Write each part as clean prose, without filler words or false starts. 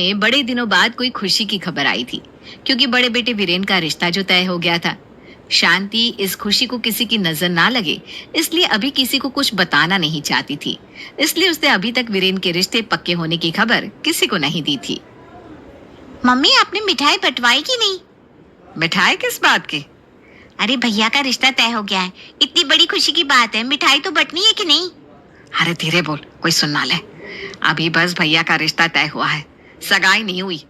में बड़े दिनों बाद कोई खुशी की खबर आई थी, क्योंकि बड़े बेटे वीरेन का रिश्ता जो तय हो गया था। शांति इस खुशी को किसी की नजर ना लगे, इसलिए अभी किसी को कुछ बताना नहीं चाहती थी। इसलिए उसने अभी तक वीरेन के रिश्ते पक्के होने की खबर किसी को नहीं दी थी। मम्मी, आपने मिठाई बंटवाई कि नहीं? मिठाई किस बात की? अरे भैया का रिश्ता तय हो गया है। इतनी बड़ी खुशी की बात है, मिठाई तो बंटनी है कि नहीं? अरे धीरे बोल, कोई सुन ना ले। अभी बस भैया का रिश्ता तय हुआ है, सगाई नहीं हुई।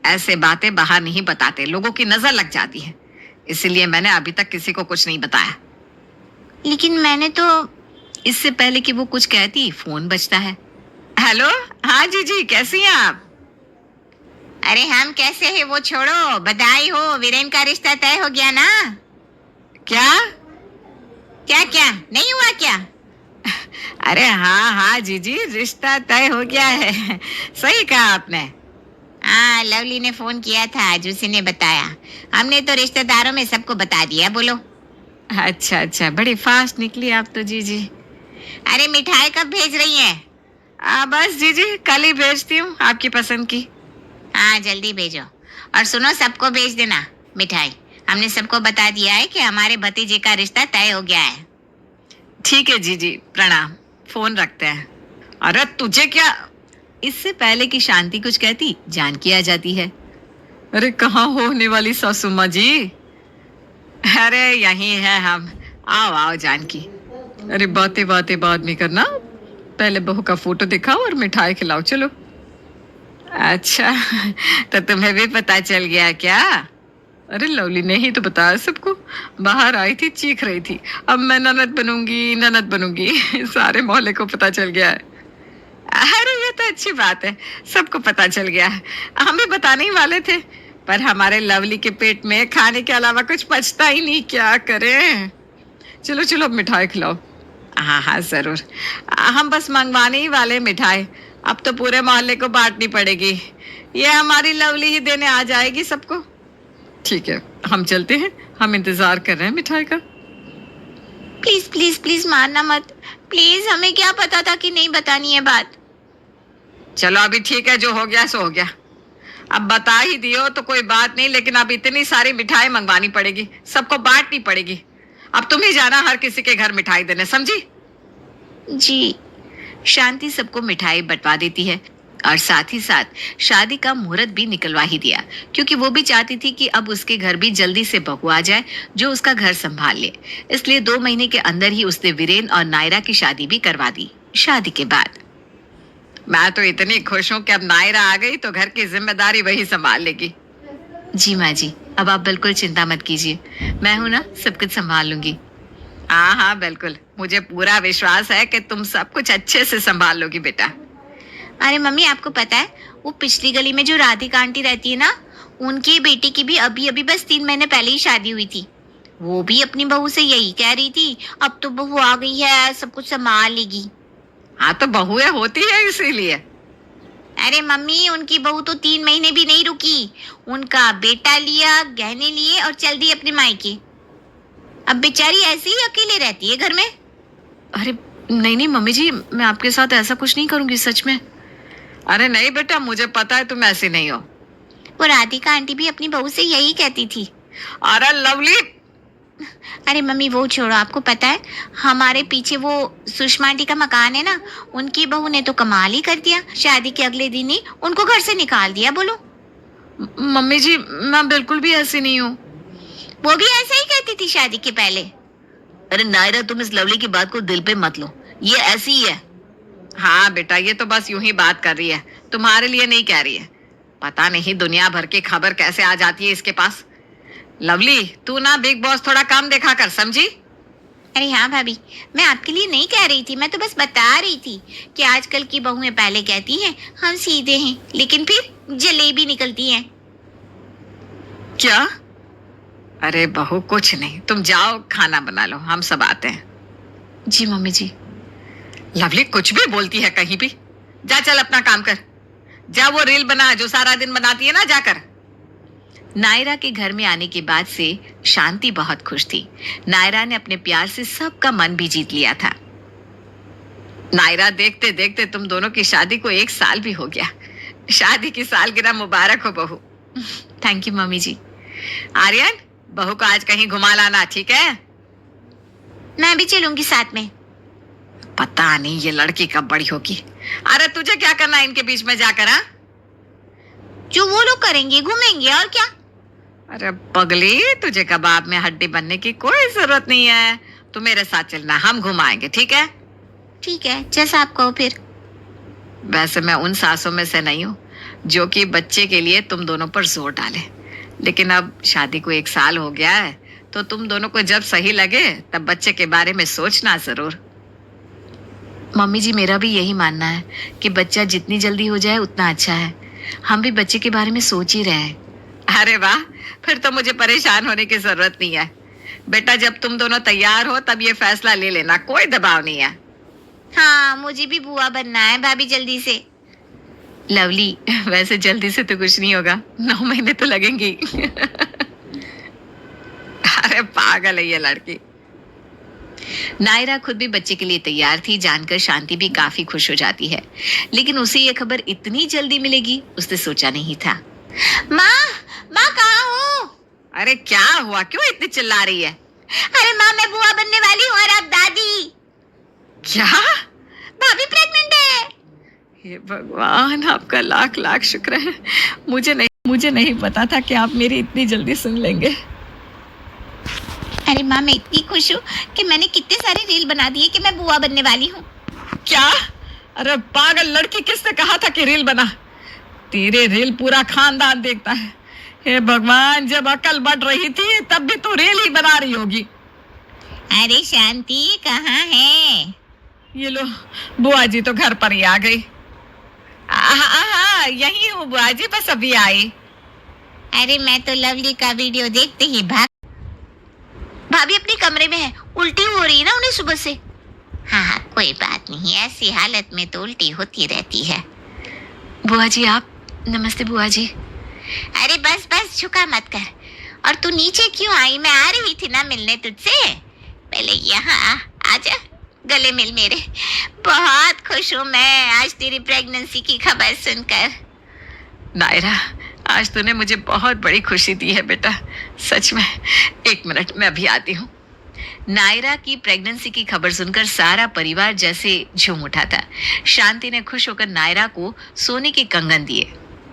ऐसे बातें बाहर नहीं बताते, लोगों की नजर लग जाती है। इसीलिए मैंने अभी तक किसी को कुछ नहीं बताया। लेकिन मैंने तो। इससे पहले कि वो कुछ कहती, फोन बजता है। हेलो, हाँ जी, कैसी हैं आप? अरे हम कैसे हैं वो छोड़ो, बधाई हो, वीरेन का रिश्ता तय हो गया ना। क्या? क्या क्या नहीं हुआ क्या? अरे हाँ जी, रिश्ता तय हो गया है। सही कहा आपने। हाँ, लवली ने फोन किया था, आज उसी ने बताया। हमने तो रिश्तेदारों में सबको बता दिया। बोलो। अच्छा, बड़ी फास्ट निकली आप तो जी। अरे मिठाई कब भेज रही है? बस जी, कल ही भेजती हूँ, आपकी पसंद की। हाँ, जल्दी भेजो। और सुनो, सबको भेज देना मिठाई। हमने सबको बता दिया है कि हमारे भतीजे का रिश्ता तय हो गया है। ठीक है जी, प्रणाम। फोन रखते हैं। अरे तुझे क्या? इससे पहले कि शांति कुछ कहती, जानकी आ जाती है। अरे कहाँ हो होने वाली सासू माँ जी? अरे यही है हम। आओ जानकी। अरे बातें बाद में करना, पहले बहू का फोटो दिखाओ और मिठाई खिलाओ, चलो। अच्छा, तो तुम्हें भी पता चल गया क्या? अरे लवली ने ही तो बताया सबको। बाहर आई थी, चीख रही थी, अब मैं ननद बनूंगी। सारे मोहल्ले को पता चल गया है। अरे ये तो अच्छी बात है, सबको पता चल गया है। हम भी बताने ही वाले थे, पर हमारे लवली के पेट में खाने के अलावा कुछ बचता ही नहीं, क्या करें। चलो अब मिठाई खिलाओ। हाँ जरूर। हम बस मंगवाने ही वाले मिठाई, अब तो पूरे मोहल्ले को बांटनी पड़ेगी। ये हमारी लवली ही देने आ जाएगी सबको। ठीक है, हम चलते हैं, हम इंतजार कर रहे हैं मिठाई का। प्लीज प्लीज प्लीज मारना मत। प्लीज, हमें क्या पता था कि नहीं बतानी है बात। चलो अभी ठीक है, जो हो गया सो हो गया। अब बता ही दियो तो कोई बात नहीं, लेकिन अब इतनी सारी मिठाई मंगवानी पड़ेगी, सबको बांटनी पड़ेगी। अब तुम ही जाना हर किसी के घर मिठाई देने, समझी? जी। शांति सबको मिठाई बंटवा देती है और साथ ही साथ शादी का मुहूर्त भी निकलवा ही दिया, क्योंकि वो भी चाहती थी कि अब उसके घर भी जल्दी से बहू आ जाए जो उसका घर संभाल ले। इसलिए 2 महीने के अंदर ही उसने वीरेन और नायरा की शादी भी करवा दी। शादी के बाद मैं तो इतनी खुश हूँ कि अब नायरा आ गई तो घर की जिम्मेदारी वही संभाल लेगी। जी माँ जी, अब आप बिल्कुल चिंता मत कीजिए, मैं हूँ ना, सब कुछ संभाल लूंगी। हाँ बिल्कुल, मुझे पूरा विश्वास है कि तुम सब कुछ अच्छे से संभाल लोगी बेटा। अरे मम्मी, आपको पता है वो पिछली गली में जो राधिका आंटी रहती है ना, उनकी बेटी की भी अभी अभी बस 3 महीने पहले ही शादी हुई थी। वो भी अपनी बहू से यही कह रही थी, अब तो बहू आ गई है, सब कुछ संभाल लेगी। हाँ तो बहुएं होती है इसीलिए। अरे मम्मी, उनकी बहू तो 3 महीने भी नहीं रुकी, उनका बेटा लिया, गहने लिए और चल दी अपने मायके। अब बेचारी ऐसे ही अकेले रहती है घर में। अरे नहीं मम्मी जी, मैं आपके साथ ऐसा कुछ नहीं करूंगी, सच में। अरे नहीं बेटा, मुझे पता है तुम ऐसी नहीं हो। वो राधिका आंटी भी अपनी बहू से यही कहती थी। अरे लवली। अरे मम्मी वो छोड़ो, आपको पता है हमारे पीछे वो सुषमा आंटी का मकान है ना, उनकी बहू ने तो कमाल ही कर दिया, शादी के अगले दिन ही उनको घर से निकाल दिया। बोलो। मम्मी जी, मैं बिल्कुल भी ऐसी नहीं हूँ। वो भी ऐसा ही कहती थी शादी के पहले। अरे नायरा, तुम इस लवली की बात को दिल पे मत लो, ये ऐसी ही है। हाँ बेटा, ये तो बस यूं ही बात कर रही है, तुम्हारे लिए नहीं कह रही है। पता नहीं दुनिया भर की खबर कैसे आ जाती है इसके पास। लवली, तू ना बिग बॉस थोड़ा कम देखा कर, समझी? अरे हाँ भाभी, मैं आपके लिए नहीं कह रही थी, मैं तो बस बता रही थी कि आजकल की बहुएं पहले कहती हैं हम सीधे हैं, लेकिन फिर जलेबी निकलती हैं। क्या? अरे बहू कुछ नहीं, तुम जाओ खाना बना लो, हम सब आते हैं। जी मम्मी जी। लवली कुछ भी बोलती है कहीं भी। जा चल अपना काम कर, जा वो रील बना जो सारा दिन बनाती है ना, जाकर। नायरा के घर में आने के बाद से शांति बहुत खुश थी। नायरा ने अपने प्यार से सबका मन भी जीत लिया था। नायरा, देखते देखते तुम दोनों की शादी को 1 साल भी हो गया। शादी की सालगिरह मुबारक हो बहू। थैंक यू मम्मी जी। आर्यन, बहू को आज कहीं घुमा लाना, ठीक है? मैं भी चलूंगी साथ में। पता नहीं ये लड़की कब बड़ी होगी। अरे तुझे क्या करना है इनके बीच में जाकर? हाँ, जो वो लोग करेंगे, घूमेंगे और क्या। अरे पगली, तुझे कबाब में हड्डी बनने की कोई जरूरत नहीं है। तू मेरे साथ चलना, हम घुमाएंगे, ठीक है? ठीक है, जैसा आप कहो फिर। वैसे मैं उन सासों में से नहीं हूँ जो कि बच्चे के लिए तुम दोनों पर जोर डाले, लेकिन अब शादी को 1 साल हो गया है, तो तुम दोनों को जब सही लगे तब बच्चे के बारे में सोचना जरूर। मम्मी जी, मेरा भी यही मानना है कि बच्चा जितनी जल्दी हो जाए उतना अच्छा है। हम भी बच्चे के बारे में सोच ही रहे हैं। अरे वाह, फिर तो मुझे परेशान होने की जरूरत नहीं है। बेटा, जब तुम दोनों तैयार हो तब ये फैसला ले लेना, कोई दबाव नहीं है। हाँ, मुझे भी बुआ बनना है भाभी, जल्दी से। लवली, वैसे जल्दी से तो कुछ नहीं होगा, 9 महीने तो लगेंगी। अरे पागल है ये लड़की। नायरा खुद भी बच्चे के लिए तैयार थी, जानकर शांति भी काफी खुश हो जाती है, लेकिन उसे ये खबर इतनी जल्दी मिलेगी उसने सोचा नहीं था। माँ, माँ कहाँ हो? अरे क्या हुआ, क्यों इतनी चिल्ला रही है? अरे माँ, मैं बुआ बनने वाली हूँ और आप दादी। क्या? भाभी प्रेग्नेंट है। हे भगवान, आपका लाख लाख शुक्र है। मुझे नहीं पता था कि आप मेरी इतनी जल्दी सुन लेंगे। अरे माँ, मैं इतनी खुश हूँ कि मैंने कितने सारे रील बना दिए कि मैं बुआ बनने वाली हूँ। क्या? अरे पागल लड़की, किसने कहा था कि रील बना? तेरे रील पूरा खानदान देखता है। हे भगवान, जब अकल बढ़ रही थी तब भी तू रील ही बना रही होगी। अरे शांति कहाँ है? ये लो, बुआ जी तो घर पर ही आ गई। हाँ, यही हूँ बुआ जी, बस अभी आई। अरे मैं तो लवली का वीडियो देखते ही भाग। भाभी अपने कमरे में है, उल्टी हो रही है ना उन्हें सुबह से। हाँ हाँ, कोई बात नहीं, ऐसी हालत में तो उल्टी होती रहती है। बुआ जी आप? नमस्ते बुआ जी। अरे बस बस, झुका मत कर। और तू नीचे क्यों आई? मैं आ रही थी ना मिलने तुझसे। पहले यहाँ आजा, गले मिल मेरे। बहुत खुश हूँ मैं आज तेरी प्रेगनेंसी की खबर सुनकर। नायरा, आज तूने मुझे बहुत बड़ी खुशी दी है बेटा, सच में। 1 मिनट, मैं अभी आती हूँ। नायरा की प्रेगनेंसी की खबर सुनकर सारा परिवार जैसे झूम उठा था। शांति ने खुश होकर नायरा को सोने के कंगन दिए।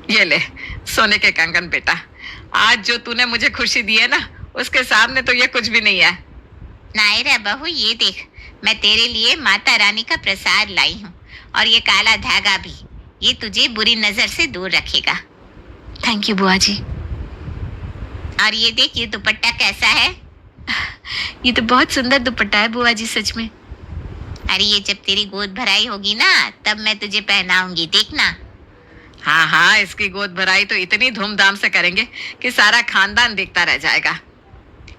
ये ले सोने के कंगन बेटा, आज जो तूने मुझे खुशी दी है ना, उसके सामने तो ये कुछ भी नहीं है। नायरा बहू, ये देख, मैं तेरे लिए माता रानी का प्रसाद लाई हूँ, और ये काला धागा भी, ये तुझे बुरी नजर से दूर रखेगा। थैंक यू बुआ जी। और ये देख, ये दुपट्टा कैसा है? ये तो बहुत सुंदर दुपट्टा है बुआ जी, सच में। अरे ये जब तेरी गोद भराई होगी ना, तब मैं तुझे पहनाऊंगी, देखना। हाँ हाँ, इसकी गोद भराई तो इतनी धूमधाम से करेंगे कि सारा खानदान देखता रह जाएगा।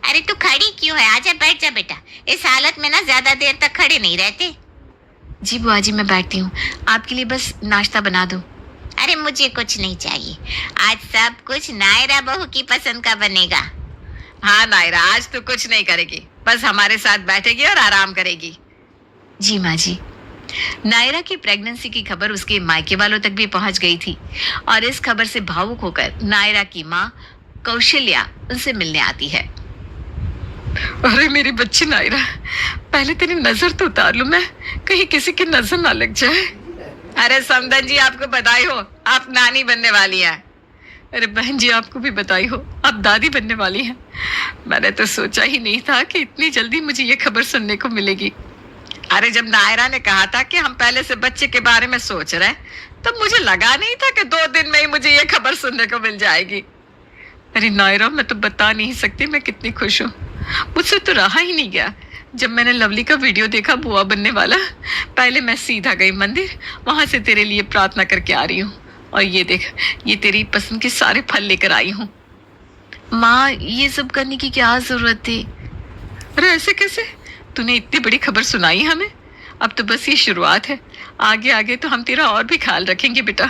अरे तू खड़ी क्यों है? आजा, बैठ जा बेटा। इस हालत में ना ज्यादा देर तक खड़े नहीं रहते। जी बुआ जी, मैं बैठती हूँ, आपके लिए बस नाश्ता बना दो। अरे मुझे कुछ नहीं चाहिए, आज सब कुछ नायरा बहू की पसंद का बनेगा। हाँ नायरा, आज तो कुछ नहीं करेगी, बस हमारे साथ बैठेगी और आराम करेगी। जी माँ जी। नायरा की प्रेगनेंसी की खबर उसके मायके वालों तक भी पहुंच गई थी, और इस खबर से भावुक होकर नायरा की माँ कौशल्या उनसे मिलने आती है। अरे मेरी बच्ची नायरा, पहले तेरी नजर तो उतार लूं मैं, कहीं किसी की नजर ना लग जाए। अरे समधन जी, आपको बधाई हो, आप नानी बनने वाली हैं। अरे बहन जी, आपको भी बधाई हो, आप दादी बनने वाली हैं। मैंने तो सोचा ही नहीं था कि इतनी जल्दी मुझे ये खबर सुनने को मिलेगी। अरे जब नायरा ने कहा था कि हम पहले से बच्चे के बारे में सोच रहे हैं, तब मुझे लगा नहीं था कि 2 दिन में ही मुझे ये खबर सुनने को मिल जाएगी। अरे नायरा, मैं तो बता नहीं सकती मैं कितनी खुश हूँ। मुझसे तो रहा ही नहीं गया। जब मैंने लवली का वीडियो देखा बुआ बनने वाला, पहले मैं सीधा गई मंदिर, वहां से तेरे लिए प्रार्थना करके आ रही हूँ। और ये देख, ये तेरी पसंद के सारे फल लेकर आई हूँ। माँ, ये सब करने की क्या जरूरत थी? अरे ऐसे कैसे? तूने इतनी बड़ी खबर सुनाई हमें, अब तो बस ये शुरुआत है, आगे आगे तो हम तेरा और भी ख्याल रखेंगे बेटा।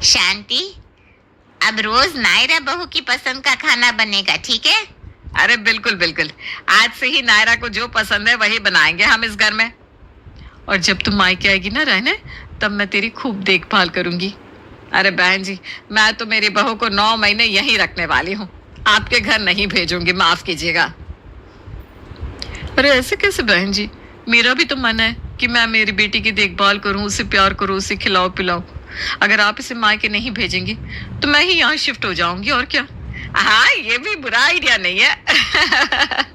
शांति, अब रोज नायरा बहू की पसंद का खाना बनेगा, ठीक है? अरे बिल्कुल बिल्कुल, आज से ही नायरा को जो पसंद है वही बनाएंगे हम इस घर में। और जब तुम मायके आएगी ना रहने, तब मैं तेरी खूब देखभाल करूंगी। अरे बहन जी, मैं तो मेरी बहू को 9 महीने यहीं रखने वाली हूँ, आपके घर नहीं भेजूंगी, माफ कीजिएगा। अरे ऐसे कैसे बहन जी, मेरा भी तो मन है कि मैं मेरी बेटी की देखभाल करूं, उसे प्यार करूं, उसे खिलाओ पिलाओ। अगर आप इसे मायके नहीं भेजेंगी तो मैं ही यहाँ शिफ्ट हो जाऊंगी, और क्या। हाँ, ये भी बुरा आइडिया नहीं है।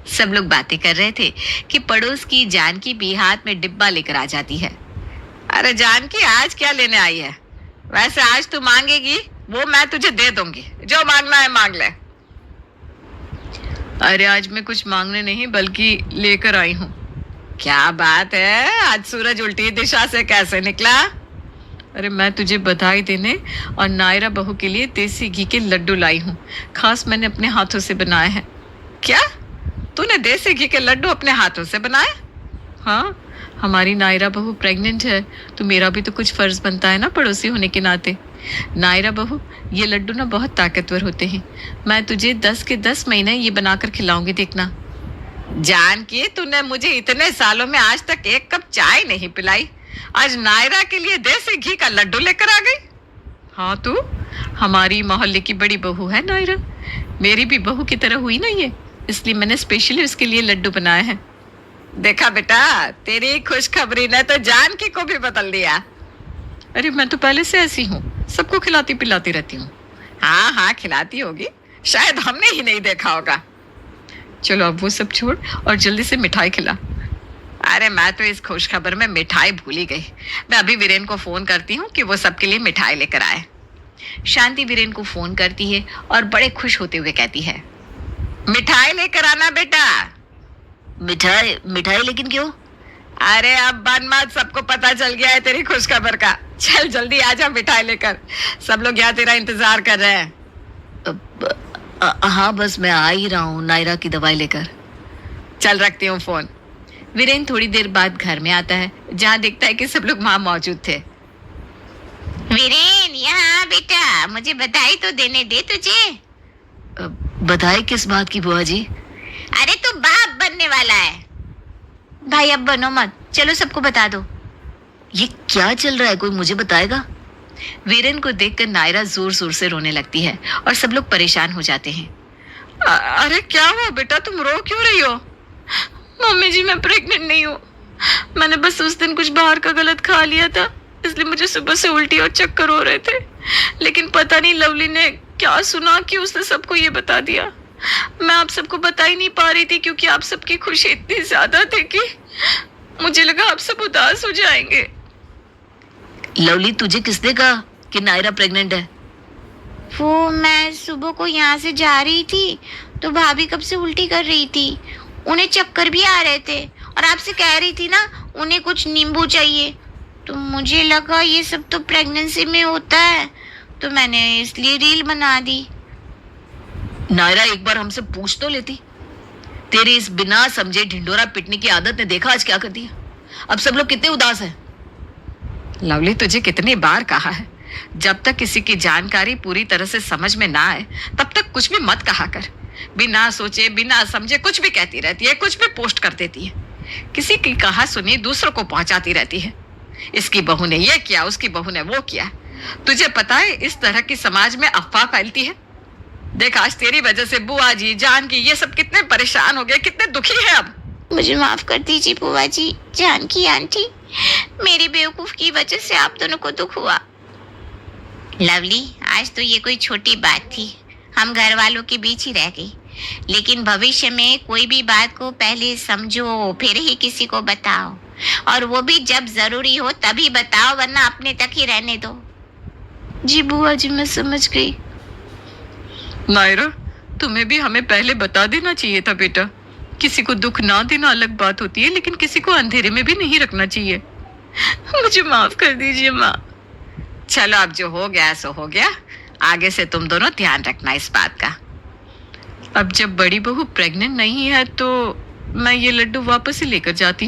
सब लोग बातें कर रहे थे कि पड़ोस की जानकी भी हाथ में डिब्बा लेकर आ जाती है। अरे जानकी, आज क्या लेने आई है? वैसे आज तू मांगेगी वो मैं तुझे दे दूंगी, जो मांगना है मांग ले। अरे आज मैं कुछ मांगने नहीं बल्कि लेकर आई हूँ। क्या बात है, आज सूरज उल्टी दिशा से कैसे निकला? अरे मैं तुझे बधाई देने और नायरा बहू के लिए देसी घी के लड्डू लाई हूँ, खास मैंने अपने हाथों से बनाए हैं। क्या, तूने देसी घी के लड्डू अपने हाथों से बनाए? हाँ, हमारी नायरा बहू प्रेग्नेंट है तो मेरा भी तो कुछ फर्ज बनता है ना, पड़ोसी होने के नाते। नायरा बहू, ये लड्डू ना बहुत ताकतवर होते हैं, मैं तुझे 10 के 10 महीने ये बनाकर खिलाऊंगी, देखना। जानकी, तूने मुझे इतने सालों में आज तक एक कप चाय नहीं पिलाई, आज नायरा के लिए देसी घी का लड्डू लेकर आ गई। हाँ, तू हमारी मोहल्ले की बड़ी बहू है नायरा, मेरी भी बहू की तरह हुई ना ये, इसलिए मैंने स्पेशली उसके लिए लड्डू बनाए हैं। देखा बेटा, तेरी खुशखबरी ने तो जानकी को भी बदल दिया। अरे मैं तो पहले से ऐसी हूँ, सबको खिलाती पिलाती रहती हूँ। हाँ हाँ, खिलाती होगी, शायद हमने ही नहीं देखा होगा। चलो अब वो सब छोड़ और जल्दी से मिठाई खिला। अरे मैं तो इस खुशखबर में मिठाई भूल ही गई, मैं अभी वीरेन को फोन करती हूँ कि वो सबके लिए मिठाई लेकर आए। शांति वीरेन को फोन करती है और बड़े खुश होते हुए कहती है, मिठाई लेकर आना बेटा। मिठाई? मिठाई लेकिन क्यों? अरे अब बन मत, सबको पता चल गया है तेरी खुशखबर का। चल जल्दी आ जा मिठाई लेकर, सब लोग यहाँ तेरा इंतजार कर रहे हैं। हाँ बस मैं आ ही रहा हूँ नायरा की दवाई लेकर। चल रखती हूँ फोन। वीरेन थोड़ी देर बाद घर में आता है, जहाँ देखता है कि सब लोग वहां मौजूद थे। वीरेन, यहाँ बेटा, मुझे बधाई तो देने दे तुझे। बधाई किस बात की बुआ जी? अरे तू बाप बनने वाला है। भाई अब बनो मत, चलो सबको बता दो। ये क्या चल रहा है, कोई मुझे बताएगा? वीरेन को देखकर नायरा जोर जोर से रोने लगती है और सब लोग परेशान हो जाते हैं। अरे क्या हुआ बेटा, तुम रो क्यों रही हो? मम्मी जी, मैं प्रेग्नेंट नहीं हूँ, मैंने बस उस दिन कुछ बाहर का गलत खा लिया था, इसलिए मुझे सुबह से उल्टी और चक्कर हो रहे थे, लेकिन पता नहीं लवली ने क्या सुना कि उसने सबको ये बता दिया। मैं आप सबको बता ही नहीं पा रही थी क्योंकि आप सबकी खुशी इतनी ज्यादा थी कि मुझे लगा आप सब उदास हो जाएंगे। लवली, तुझे किसने कहा कि नायरा प्रेग्नेंट है? वो मैं सुबह को यहाँ से जा रही थी तो भाभी कब से उल्टी कर रही थी, उन्हें चक्कर भी आ रहे थे और आपसे कह रही थी ना उन्हें कुछ नींबू चाहिए, तो मुझे लगा ये सब तो प्रेगनेंसी में होता है, तो मैंने इसलिए रील बना दी। नायरा, एक बार हमसे पूछ तो लेती, तेरी इस बिना समझे ढिंडोरा पिटने की आदत ने देखा आज क्या कर दिया। अब सब लोग कितने उदास हैं। लवली, तुझे कितनी बार कहा है, जब तक किसी की जानकारी पूरी तरह से समझ में ना आए तब तक कुछ भी मत कहा कर। बिना सोचे बिना समझे कुछ भी कहती रहती है, कुछ भी पोस्ट कर देती है, किसी की कहा सुनी दूसरों को पहुंचाती रहती है। इसकी बहू ने ये किया, उसकी बहू ने वो किया। तुझे पता है इस तरह की समाज में अफवाह फैलती है। देख, आज तेरी वजह से बुआ जी, जानकी, ये सब कितने परेशान हो गए, कितने दुखी है। अब मुझे माफ कर दीजिए बुआ जी, जानकी आंटी, मेरी बेवकूफ की वजह से आप दोनों को दुख हुआ। लवली, आज तो ये कोई छोटी बात थी, हम घर वालों के बीच ही रह गई, लेकिन भविष्य में कोई भी बात को पहले समझो फिर ही किसी को बताओ, और वो भी जब जरूरी हो तभी बताओ, वरना अपने तक ही रहने दो। जी बुआ जी, मैं समझ गई। नायरा, तुम्हें भी हमें पहले बता देना चाहिए था बेटा। किसी को दुख ना देना अलग बात होती है, लेकिन किसी को अंधेरे में भी नहीं रखना चाहिए। मुझे माफ कर दीजिए माँ। चलो, अब जो हो गया सो हो गया, आगे से तुम दोनों ध्यान रखना इस बात का। अब जब बड़ी बहू प्रेग्नेंट नहीं है तो मैं ये लड्डू वापस ही लेकर जाती हूँ।